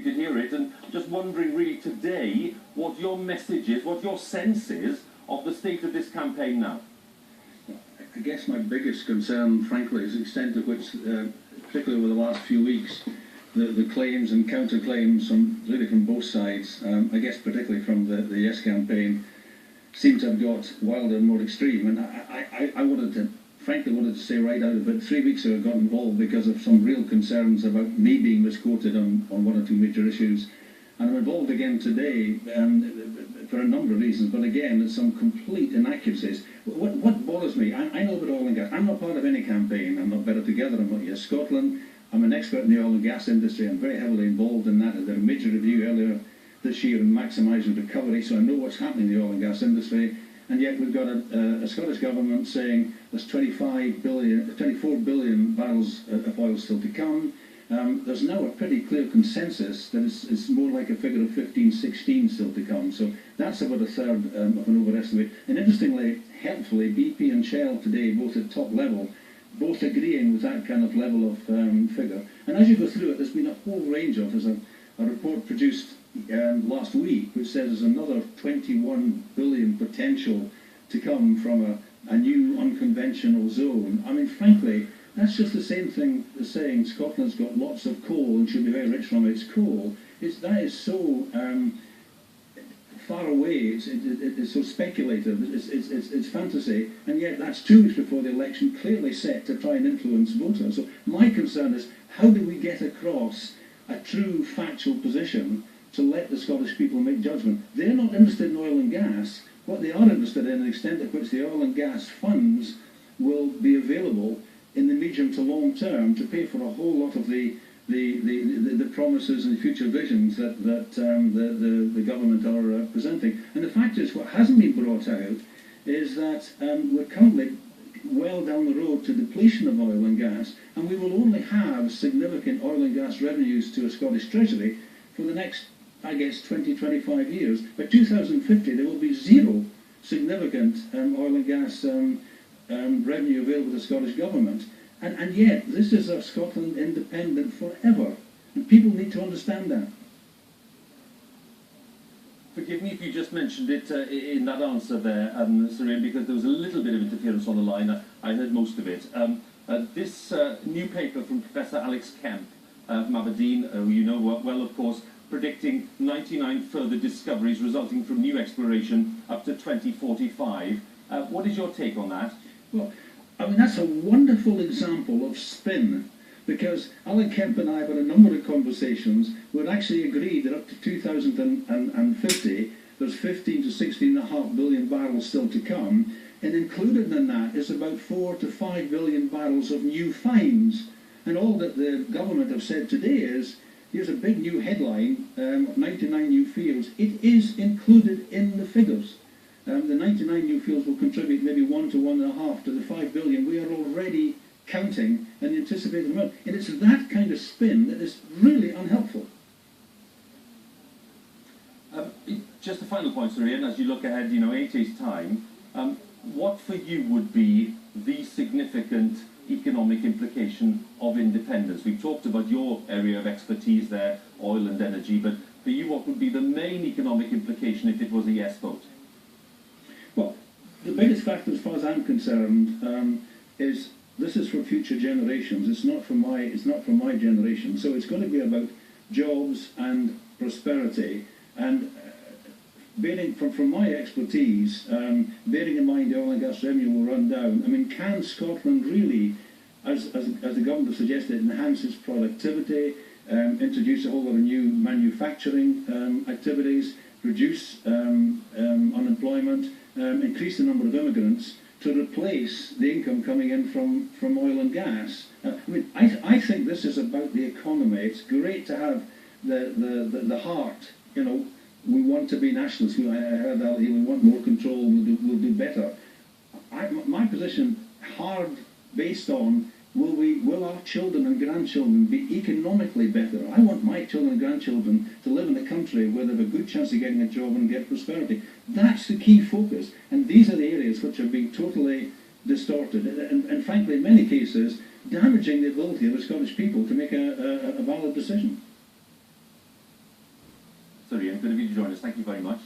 could hear it, and just wondering really today what your message is, what your sense is of the state of this campaign now. I guess my biggest concern, frankly, is the extent to which, particularly over the last few weeks, the claims and counterclaims from both sides, I guess particularly from the Yes campaign, seem to have got wilder and more extreme. And I frankly wanted to say right out of it, 3 weeks ago I got involved because of some real concerns about me being misquoted on one or two major issues. And I'm involved again today for a number of reasons, but again, there's some complete inaccuracies. What bothers me, I know about oil and gas. I'm not part of any campaign. I'm not Better Together, I'm not Yes Scotland. I'm an expert in the oil and gas industry. I'm very heavily involved in that. I did a major review earlier this year on maximising recovery, so I know what's happening in the oil and gas industry. And yet we've got a Scottish government saying there's 24 billion barrels of oil still to come. There's now a pretty clear consensus that it's more like a figure of 15, 16 still to come. So that's about a third of an overestimate. And interestingly, helpfully, BP and Shell today, both at top level, both agreeing with that kind of level of figure. And as you go through it, there's been a whole range of, there's a report produced last week which says there's another 21 billion potential to come from a new unconventional zone. I mean, frankly, that's just the same thing as saying Scotland's got lots of coal and should be very rich from its coal. That is so far away, it's so speculative, it's fantasy, and yet that's 2 weeks before the election, clearly set to try and influence voters. So my concern is, how do we get across a true factual position to let the Scottish people make judgment? They're not interested in oil and gas. What they are interested in, the extent at which the oil and gas funds will be available in the medium to long term to pay for a whole lot of the promises and future visions that the government are presenting. And the fact is, what hasn't been brought out is that we're currently well down the road to depletion of oil and gas, and we will only have significant oil and gas revenues to a Scottish Treasury for the next, I guess, 20-25 years. By 2050, there will be zero significant oil and gas revenue available to the Scottish Government. And yet, this is a Scotland independent forever. And people need to understand that. Forgive me if you just mentioned it in that answer there, Sir Ian, because there was a little bit of interference on the line. I heard most of it. This new paper from Professor Alex Kemp from Aberdeen, who you know well, of course, predicting 99 further discoveries resulting from new exploration up to 2045. What is your take on that? Well, I mean, that's a wonderful example of spin, because Alan Kemp and I have had a number of conversations. We'd actually agreed that up to 2050, there's 15 to 16.5 billion barrels still to come, and included in that is about 4 to 5 billion barrels of new finds. And all that the government have said today is, here's a big new headline, 99 new fields. It is included in the figures. The 99 new fields will contribute maybe 1 to 1.5 to the 5 billion. We are already counting and anticipating amount. And it's that kind of spin that is really unhelpful. Just a final point, Sir Ian, as you look ahead, 8 days' time, what for you would be the significant economic implication of independence? We've talked about your area of expertise there, oil and energy, but for you, what would be the main economic implication if it was a yes vote? Well, the biggest factor, as far as I'm concerned, is this is for future generations. It's not for my generation. So it's going to be about jobs and prosperity. And bearing from my expertise, bearing in mind the oil and gas revenue will run down. I mean, can Scotland really, as the government has suggested, enhance its productivity, introduce a whole lot of new manufacturing activities, reduce unemployment, increase the number of immigrants to replace the income coming in from oil and gas? I think this is about the economy. It's great to have the heart. We want to be nationalists. I heard that we want more control. We'll do better. My position, hard based on will our children and grandchildren be economically better? I want my children and grandchildren to live in a country where they have a good chance of getting a job and get prosperity. That's the key focus. And these are the areas which are being totally distorted and frankly, in many cases, damaging the ability of the Scottish people to make a valid decision. Sir Ian, good of you to join us. Thank you very much.